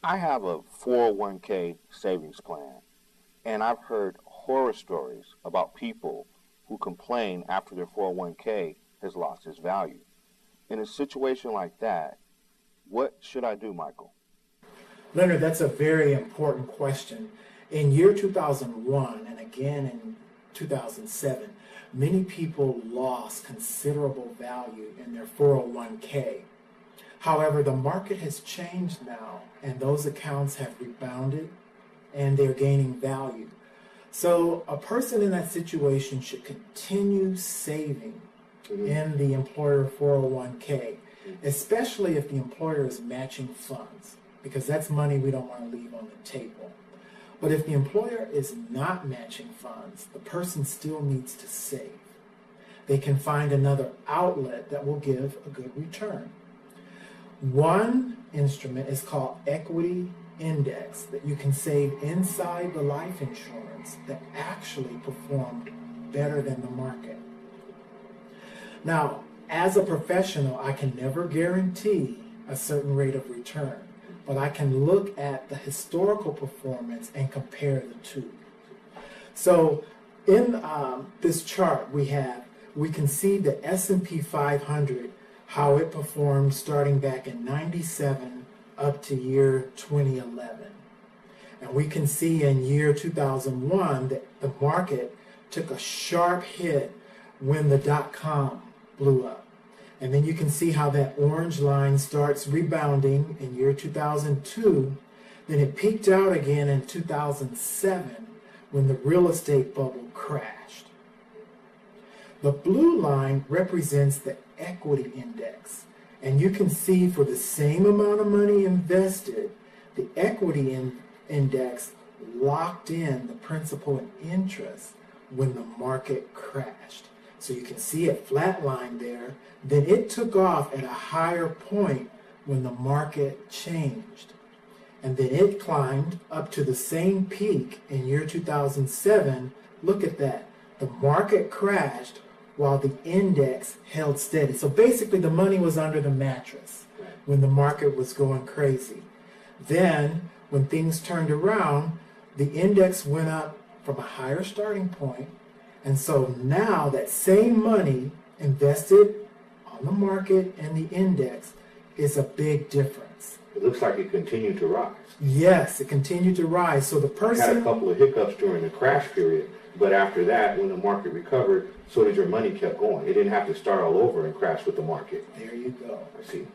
I have a 401k savings plan, and I've heard horror stories about people who complain after their 401k has lost its value. In a situation like that, what should I do, Michael? Leonard, that's a very important question. In year 2001 and again in 2007, many people lost considerable value in their 401k. However, the market has changed now and those accounts have rebounded and they're gaining value. So a person in that situation should continue saving in the employer 401k, especially if the employer is matching funds, because that's money we don't want to leave on the table. But if the employer is not matching funds, the person still needs to save. They can find another outlet that will give a good return. One instrument is called equity index that you can save inside the life insurance that actually performed better than the market. Now, as a professional, I can never guarantee a certain rate of return, but I can look at the historical performance and compare the two. So in this chart we can see the S&P 500, how it performed starting back in 97 up to year 2011. And we can see in year 2001 that the market took a sharp hit when the dot-com blew up. And then you can see how that orange line starts rebounding in year 2002. Then it peaked out again in 2007 when the real estate bubble crashed. The blue line represents the equity index. And you can see for the same amount of money invested, the equity index locked in the principal and interest when the market crashed. So you can see it flatlined there. Then it took off at a higher point when the market changed. And then it climbed up to the same peak in year 2007. Look at that. The market crashed while the index held steady. So basically the money was under the mattress when the market was going crazy. Then when things turned around, the index went up from a higher starting point. And so now that same money invested on the market and the index is a big difference. It looks like it continued to rise. Yes, it continued to rise. So the person had a couple of hiccups during the crash period, but after that, when the market recovered, so did your money kept going. It didn't have to start all over and crash with the market. There you go. I see.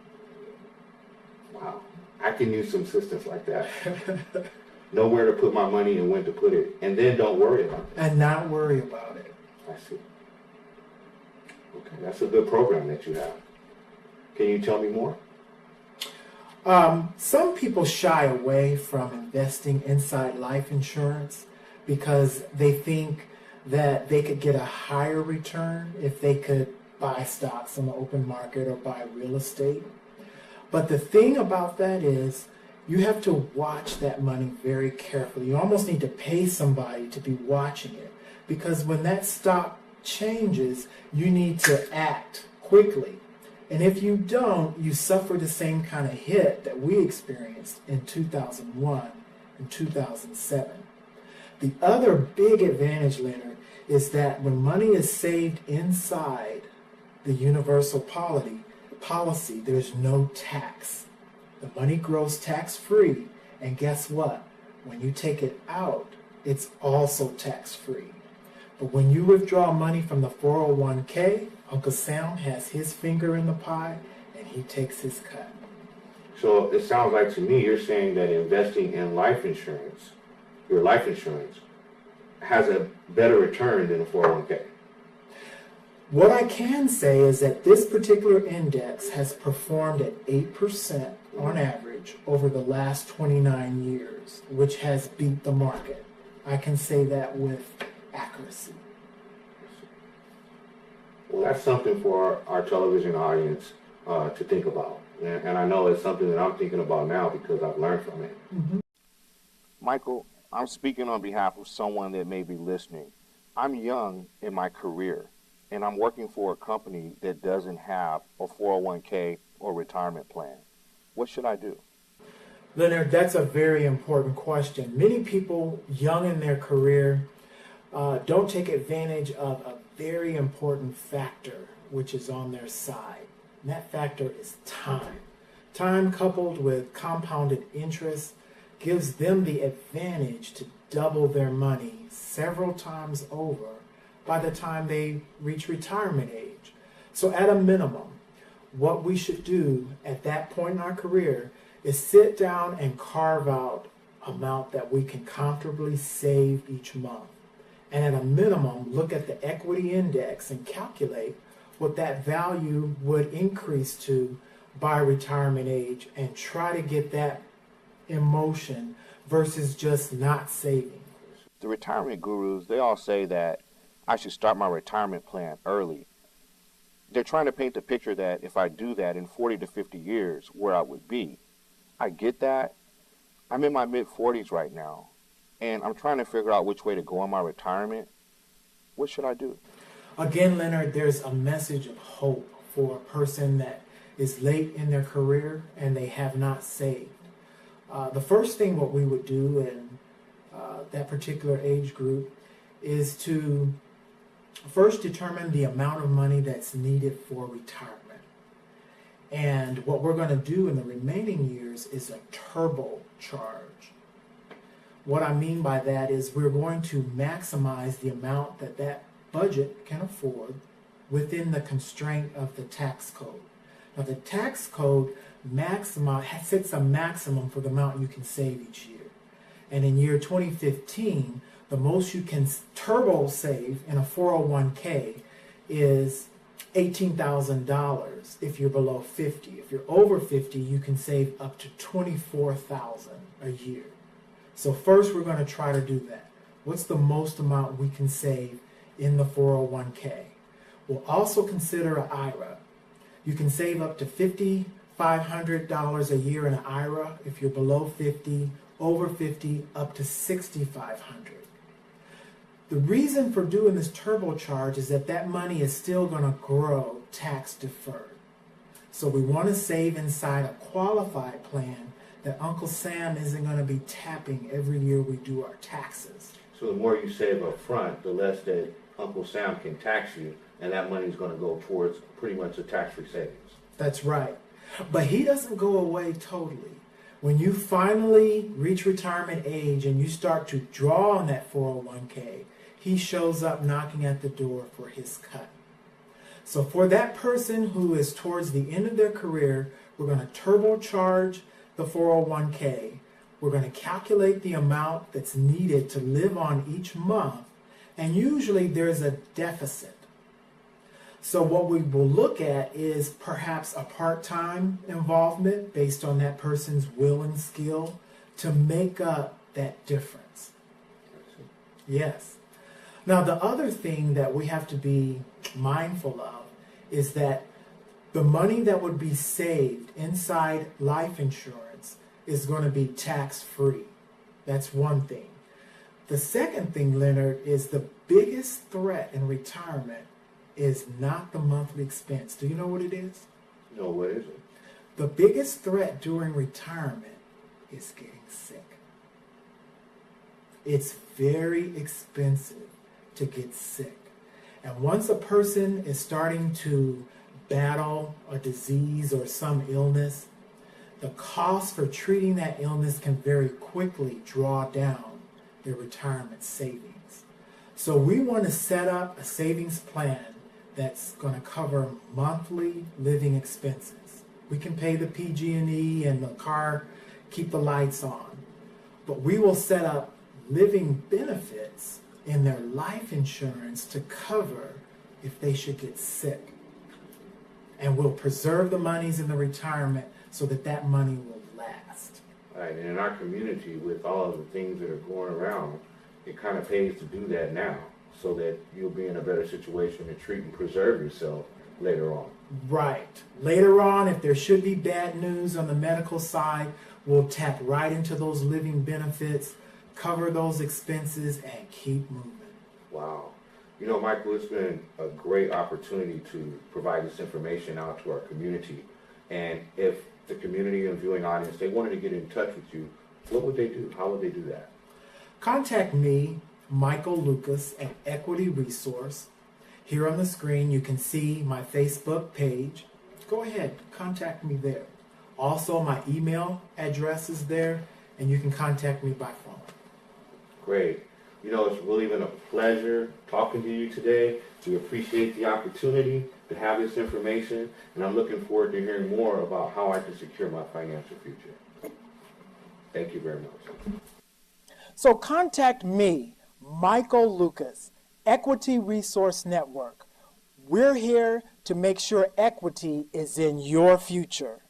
Wow. I can use some assistance like that. Know where to put my money and when to put it, and then don't worry about it. And not worry about it. I see. Okay, that's a good program that you have. Can you tell me more? Some people shy away from investing inside life insurance because they think that they could get a higher return if they could buy stocks on the open market or buy real estate. But the thing about that is you have to watch that money very carefully. You almost need to pay somebody to be watching it, because when that stock changes, you need to act quickly. And if you don't, you suffer the same kind of hit that we experienced in 2001 and 2007. The other big advantage, Leonard, is that when money is saved inside the universal policy, there's no tax. The money grows tax-free, and guess what? When you take it out, it's also tax-free. But when you withdraw money from the 401k, Uncle Sam has his finger in the pie, and he takes his cut. So it sounds like to me you're saying that investing in life insurance, your life insurance, has a better return than a 401k. What I can say is that this particular index has performed at 8% on average over the last 29 years, which has beat the market. I can say that with accuracy. Well, that's something for our television audience to think about. And I know it's something that I'm thinking about now because I've learned from it. Mm-hmm. Michael, I'm speaking on behalf of someone that may be listening. I'm young in my career, and I'm working for a company that doesn't have a 401k or retirement plan. What should I do? Leonard, that's a very important question. Many people young in their career don't take advantage of a very important factor which is on their side. And that factor is time. Time coupled with compounded interest gives them the advantage to double their money several times over by the time they reach retirement age. So at a minimum, what we should do at that point in our career is sit down and carve out amount that we can comfortably save each month. And at a minimum, look at the equity index and calculate what that value would increase to by retirement age and try to get that in motion versus just not saving. The retirement gurus, they all say that I should start my retirement plan early. They're trying to paint the picture that if I do that in 40 to 50 years, where I would be. I get that. I'm in my mid-40s right now, and I'm trying to figure out which way to go in my retirement. What should I do? Again, Leonard, there's a message of hope for a person that is late in their career and they have not saved. The first thing what we would do in that particular age group is to first determine the amount of money that's needed for retirement. And what we're going to do in the remaining years is a turbo charge. What I mean by that is we're going to maximize the amount that that budget can afford within the constraint of the tax code. Now the tax code sets a maximum for the amount you can save each year. And in year 2015, the most you can turbo save in a 401k is $18,000 if you're below 50. If you're over 50, you can save up to $24,000 a year. So first we're going to try to do that. What's the most amount we can save in the 401k? We'll also consider an IRA. You can save up to $5,500 a year in an IRA if you're below 50, over 50, up to $6,500. The reason for doing this turbocharge is that that money is still going to grow tax deferred. So we want to save inside a qualified plan that Uncle Sam isn't going to be tapping every year we do our taxes. So the more you save up front, the less that Uncle Sam can tax you, and that money is going to go towards pretty much a tax-free savings. That's right. But he doesn't go away totally. When you finally reach retirement age and you start to draw on that 401k, he shows up knocking at the door for his cut. So for that person who is towards the end of their career, we're going to turbocharge the 401k. We're going to calculate the amount that's needed to live on each month, and usually there's a deficit. So what we will look at is perhaps a part-time involvement based on that person's will and skill to make up that difference. Yes. Now, the other thing that we have to be mindful of is that the money that would be saved inside life insurance is going to be tax-free. That's one thing. The second thing, Leonard, is the biggest threat in retirement is not the monthly expense. Do you know what it is? No, what is it? The biggest threat during retirement is getting sick. It's very expensive to get sick. And once a person is starting to battle a disease or some illness, the cost for treating that illness can very quickly draw down their retirement savings. So we want to set up a savings plan that's going to cover monthly living expenses. We can pay the PG&E and the car, keep the lights on, but we will set up living benefits in their life insurance to cover if they should get sick. And we'll preserve the monies in the retirement so that that money will last. Right, and in our community, with all of the things that are going around, it kind of pays to do that now so that you'll be in a better situation to treat and preserve yourself later on. Right. Later on, if there should be bad news on the medical side, we'll tap right into those living benefits, cover those expenses, and keep moving. Wow. You know, Michael, it's been a great opportunity to provide this information out to our community. And if the community and viewing audience, they wanted to get in touch with you, what would they do? How would they do that? Contact me, Michael Lucas, at Equity Resource. Here on the screen, you can see my Facebook page. Go ahead, contact me there. Also, my email address is there, and you can contact me by phone. Great. You know, it's really been a pleasure talking to you today. We appreciate the opportunity to have this information, and I'm looking forward to hearing more about how I can secure my financial future. Thank you very much. So contact me, Michael Lucas, Equity Resource Network. We're here to make sure equity is in your future.